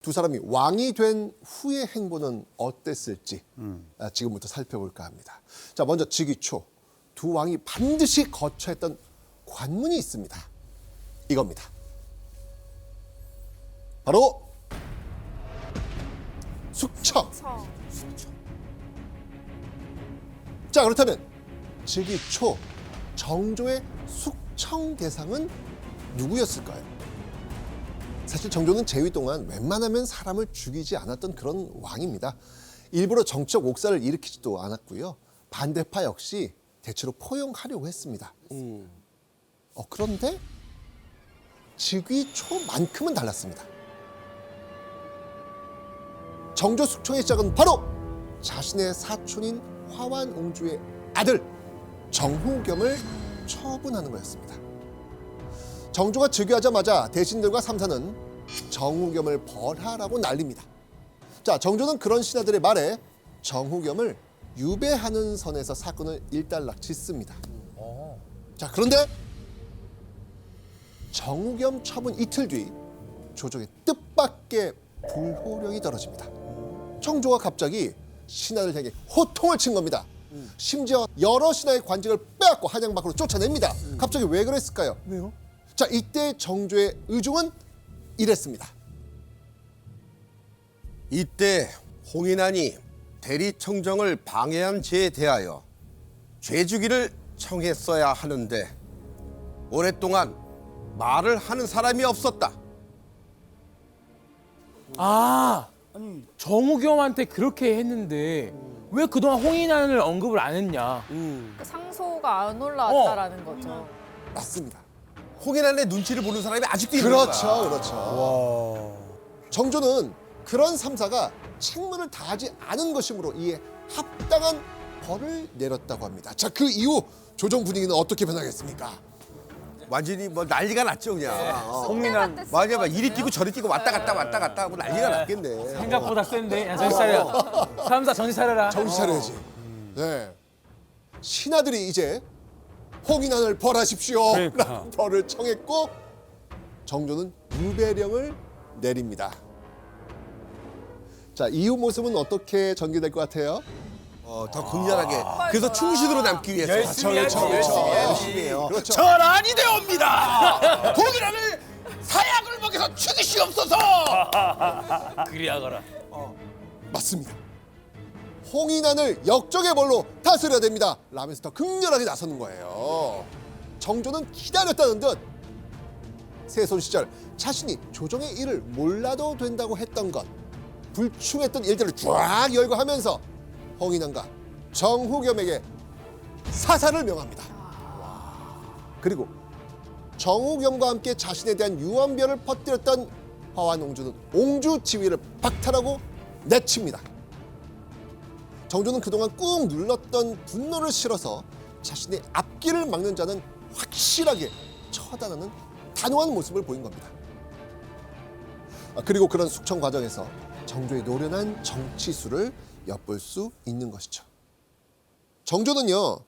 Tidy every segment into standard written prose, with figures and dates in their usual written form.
두 사람이 왕이 된 후의 행보는 어땠을지 지금부터 살펴볼까 합니다. 자, 먼저 즉위초 두 왕이 반드시 거쳐야 했던 관문이 있습니다. 이겁니다. 바로 숙청. 자, 그렇다면 즉위초 정조의 숙청 대상은 누구였을까요? 사실 정조는 재위 동안 웬만하면 사람을 죽이지 않았던 그런 왕입니다. 일부러 정치적 옥사를 일으키지도 않았고요. 반대파 역시 대체로 포용하려고 했습니다. 그런데 즉위 초만큼은 달랐습니다. 정조 숙청의 시작은 바로 자신의 사촌인 화완옹주의 아들 정후겸을 처분하는 거였습니다. 정조가 즉위하자마자 대신들과 삼사는 정후겸을 벌하라고 난립니다. 자, 정조는 그런 신하들의 말에 정후겸을 유배하는 선에서 사건을 일단락짓습니다. 자, 그런데 정후겸 처분 이틀 뒤 조정의 뜻밖의 불호령이 떨어집니다. 정조가 갑자기 신하들 향해 호통을 친 겁니다. 심지어 여러 신하의 관직을 빼앗고 한양 밖으로 쫓아냅니다. 갑자기 왜 그랬을까요? 왜요? 자, 이때 정조의 의중은 이랬습니다. 이때 홍인환이 대리청정을 방해한 죄에 대하여 죄주기를 청했어야 하는데 오랫동안 말을 하는 사람이 없었다. 아, 아니 정우겸한테 그렇게 했는데 왜 그동안 홍인환을 언급을 안 했냐? 상소가 안 올라왔다라는 거죠. 맞습니다. 홍인환의 눈치를 보는 사람이 아직도 있는 거야. 그렇죠, 그렇죠. 정조는 그런 삼사가 책무를 다하지 않은 것이므로 이에 합당한 벌을 내렸다고 합니다. 자, 그 이후 조정 분위기는 어떻게 변하겠습니까? 완전히 뭐 난리가 났죠 그냥. 홍인환 맞아, 막 이리 뛰고 저리 뛰고 왔다 갔다 하고 난리가 났겠네. 생각보다 센데. 야, 정신 차려. 삼사 정신 차려라. 정신 차려야지. 네. 신하들이 이제 홍인환을 벌하십시오. 그러니까. 라는 벌을 청했고 정조는 유배령을 내립니다. 자, 이후 모습은 어떻게 전개될 것 같아요? 더 극렬하게. 그래서 충신으로 남기 위해서. 열심히 하지, 그렇죠, 열심히 그렇죠. 해야지. 열심히 해요. 그렇죠. 전환이 되옵니다. 홍인환을 사약을 먹여서 죽이시옵소서. 그리하거라. 맞습니다. 홍인환을 역적의 벌로 다스려야 됩니다. 라면서 더 극렬하게 나서는 거예요. 정조는 기다렸다는 듯 세손 시절 자신이 조정의 일을 몰라도 된다고 했던 것, 불충했던 일들을 쫙 열거하면서 홍인환과 정후겸에게 사살을 명합니다. 그리고 정후겸과 함께 자신에 대한 유언별을 퍼뜨렸던 화완옹주는 옹주 지위를 박탈하고 내칩니다. 정조는 그동안 꾹 눌렀던 분노를 실어서 자신의 앞길을 막는 자는 확실하게 처단하는 단호한 모습을 보인 겁니다. 그리고 그런 숙청 과정에서 정조의 노련한 정치술을 엿볼 수 있는 것이죠. 정조는요,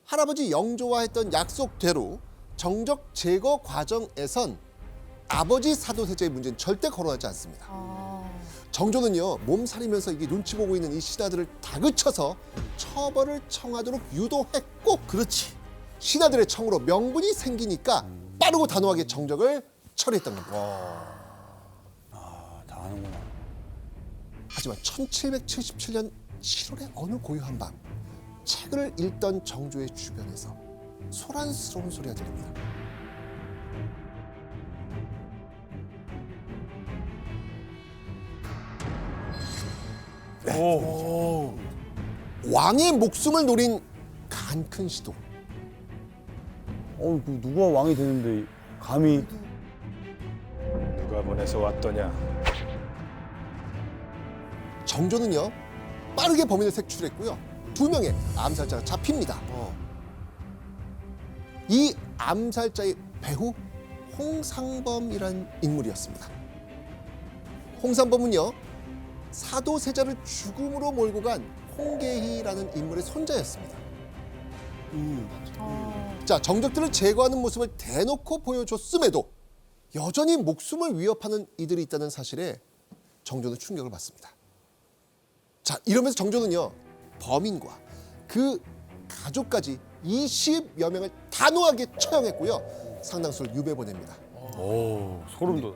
할아버지 영조와 했던 약속대로 정적 제거 과정에선 아버지 사도세자의 문제는 절대 거론하지 않습니다. 정조는요, 몸살이면서 이게 눈치 보고 있는 이 신하들을 다그쳐서 처벌을 청하도록 유도했고, 그렇지, 신하들의 청으로 명분이 생기니까 빠르고 단호하게 정적을 처리했던 겁니다. 다 하는구나. 하지만 1777년 7월의 어느 고요한 밤, 책을 읽던 정조의 주변에서 소란스러운 소리가 들립니다. 왕의 목숨을 노린 간큰 시도. 그 누가 왕이 되는데 감히 누가 보내서 왔더냐? 정조는요, 빠르게 범인을 색출했고요. 2명의 암살자가 잡힙니다. 이 암살자의 배후 홍상범이란 인물이었습니다. 홍상범은요, 사도세자를 죽음으로 몰고 간 홍계희라는 인물의 손자였습니다. 자, 정적들을 제거하는 모습을 대놓고 보여줬음에도 여전히 목숨을 위협하는 이들이 있다는 사실에 정조는 충격을 받습니다. 자, 이러면서 정조는요, 범인과 그 가족까지 20여 명을 단호하게 처형했고요. 상당수를 유배 보냅니다. 오, 소름 돋.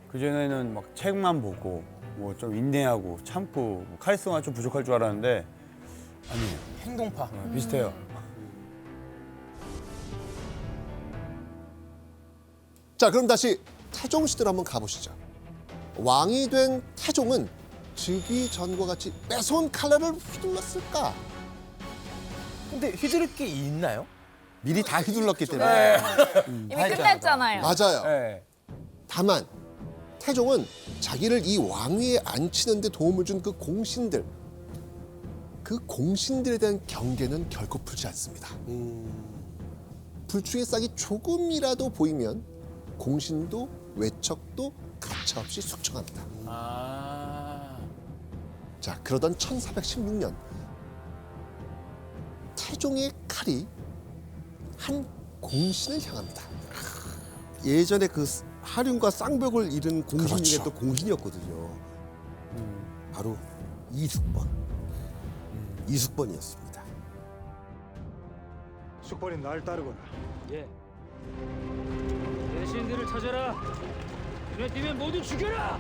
그전에는 막 책만 보고 뭐 좀 인내하고 참고 뭐 카리스마가 좀 부족할 줄 알았는데 아니에요. 행동파. 비슷해요. 자, 그럼 다시 태종 시대로 한번 가보시죠. 왕이 된 태종은 즉위 전과 같이 매서운 칼날을 휘둘렀을까? 근데 휘두를 게 있나요? 미리 다 휘둘렀기 때문에. 이미 끝냈잖아요. 맞아요. 네. 다만 태종은 자기를 이 왕위에 앉히는 데 도움을 준 그 공신들, 그 공신들에 대한 경계는 결코 풀지 않습니다. 불충의 싹이 조금이라도 보이면 공신도 외척도 가차없이 숙청합니다. 아. 자, 그러던 1416년 태종의 칼이 한 공신을 향합니다. 예전에 그 하륜과 쌍벽을 잃은 공신 중에 그렇죠. 또 공신이었거든요. 바로 이숙번. 이숙번이었습니다. 숙번이 날 따르거라. 예. 대신들을 찾아라. 눈에 띄면 모두 죽여라.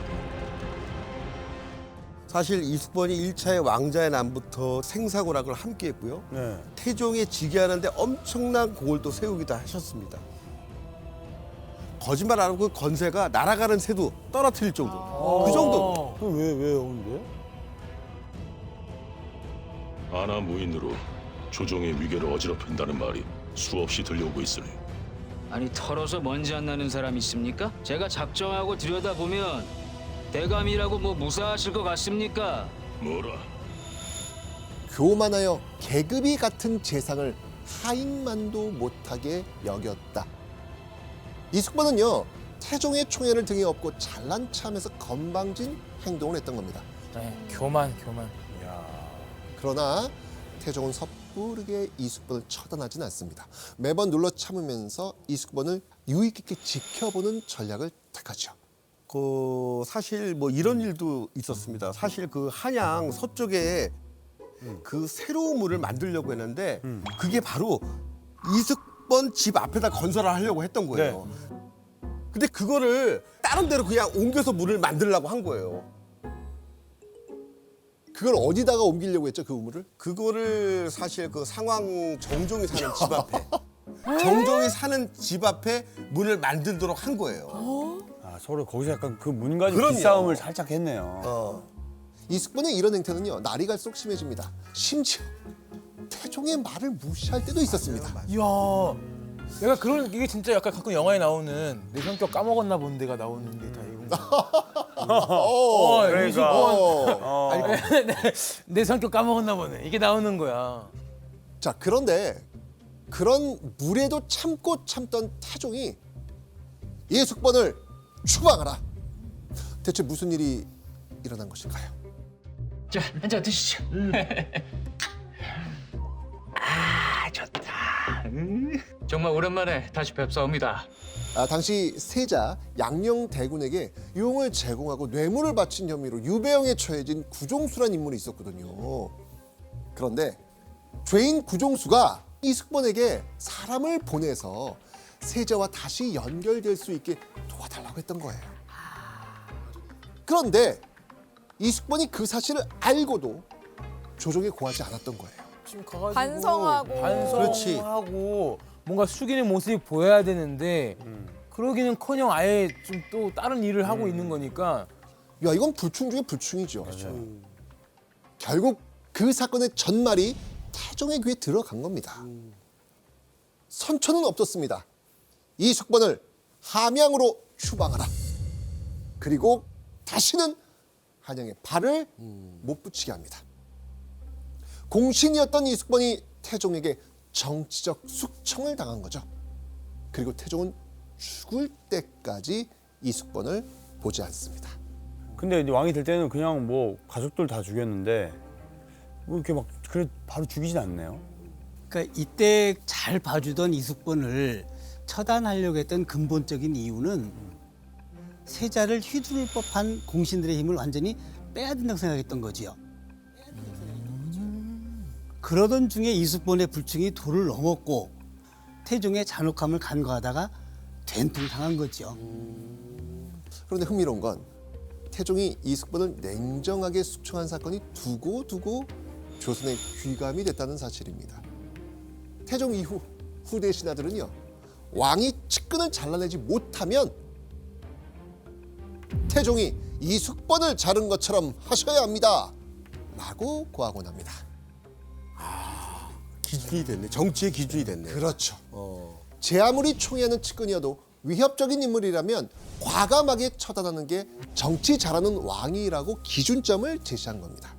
사실 이숙번이 1차의 왕자의 난부터 생사고락을 함께 했고요. 네. 태종에 즉위하는데 엄청난 공을 또 세우기도 하셨습니다. 거짓말 안 하고 그 건세가 날아가는 새도 떨어뜨릴 정도. 그 정도. 왜 근데? 아나 무인으로 조정의 위계를 어지럽힌다는 말이 수없이 들려오고 있으니 아니 털어서 먼지 안 나는 사람 있습니까? 제가 작정하고 들여다보면 대감이라고 뭐 무사하실 것 같습니까? 뭐라? 교만하여 계급이 같은 재상을 하인만도 못하게 여겼다. 이숙번은요, 태종의 총애를 등에 업고 잘난 척하면서 건방진 행동을 했던 겁니다. 네, 교만. 그러나 태종은 섣부르게 이숙번을 처단하진 않습니다. 매번 눌러 참으면서 이숙번을 유의 깊게 지켜보는 전략을 택하죠. 사실 뭐 이런 일도 있었습니다. 사실 그 한양 서쪽에 그 새로운 물을 만들려고 했는데 그게 바로 이숙번 집 앞에다 건설을 하려고 했던 거예요. 근데 그거를 다른 데로 그냥 옮겨서 물을 만들려고 한 거예요. 그걸 어디다가 옮기려고 했죠, 그 우물을? 그거를 사실 그 상황 정종이 사는 집 앞에 정종이 사는 집 앞에 문을 만들도록 한 거예요. 아, 서로 거기서 약간 그 문가지 그럼요. 기싸움을 살짝 했네요. 이숙번의 이런 행태는요, 날이 갈수록 심해집니다. 심지어 태종의 말을 무시할 때도 있었습니다. 이야. 내가 이게 진짜 약간 가끔 영화에 나오는 내 성격 까먹었나 본 데가 나오는데 다 이건. 그러니까. 이숙번. 아니, 내 성격 까먹었나 보네. 이게 나오는 거야. 자, 그런데 그런 물에도 참고 참던 태종이 이숙번을 추방하라. 대체 무슨 일이 일어난 것일까요? 자, 한 잔 드시죠. 아, 좋다. 정말 오랜만에 다시 뵙사옵니다. 당시 세자 양녕대군에게 용을 제공하고 뇌물을 바친 혐의로 유배형에 처해진 구종수란 인물이 있었거든요. 그런데 죄인 구종수가 이숙번에게 사람을 보내서 세자와 다시 연결될 수 있게 도와달라고 했던 거예요. 그런데 이숙번이 그 사실을 알고도 조정에 고하지 않았던 거예요. 지금 가가지고 반성하고. 반성하고 뭔가 숙이는 모습이 보여야 되는데 그러기는커녕 아예 좀 또 다른 일을 하고 있는 거니까. 야, 이건 불충 중에 불충이죠. 결국 그 사건의 전말이 태종의 귀에 들어간 겁니다. 선처는 없었습니다. 이숙번을 함양으로 추방하라. 그리고 다시는 한양에 발을 못 붙이게 합니다. 공신이었던 이숙번이 태종에게 정치적 숙청을 당한 거죠. 그리고 태종은 죽을 때까지 이숙번을 보지 않습니다. 근데 이제 왕이 될 때는 그냥 뭐 가족들 다 죽였는데 뭐 이렇게 막 그래 바로 죽이진 않네요. 그러니까 이때 잘 봐주던 이숙번을 처단하려고 했던 근본적인 이유는 세자를 휘두를 법한 공신들의 힘을 완전히 빼야 된다고 생각했던 거지요. 그러던 중에 이숙본의 불충이 도를 넘었고 태종의 잔혹함을 간과하다가 된통당한 거죠. 그런데 흥미로운 건 태종이 이숙본을 냉정하게 숙청한 사건이 두고두고 조선의 귀감이 됐다는 사실입니다. 태종 이후 후대 신하들은요, 왕이 측근을 잘라내지 못하면 태종이 이숙본을 자른 것처럼 하셔야 합니다 라고 고하곤 합니다. 기준이 됐네. 정치의 기준이 됐네. 그렇죠. 제 아무리 총애하는 측근이어도 위협적인 인물이라면 과감하게 처단하는 게 정치 잘하는 왕이라고 기준점을 제시한 겁니다.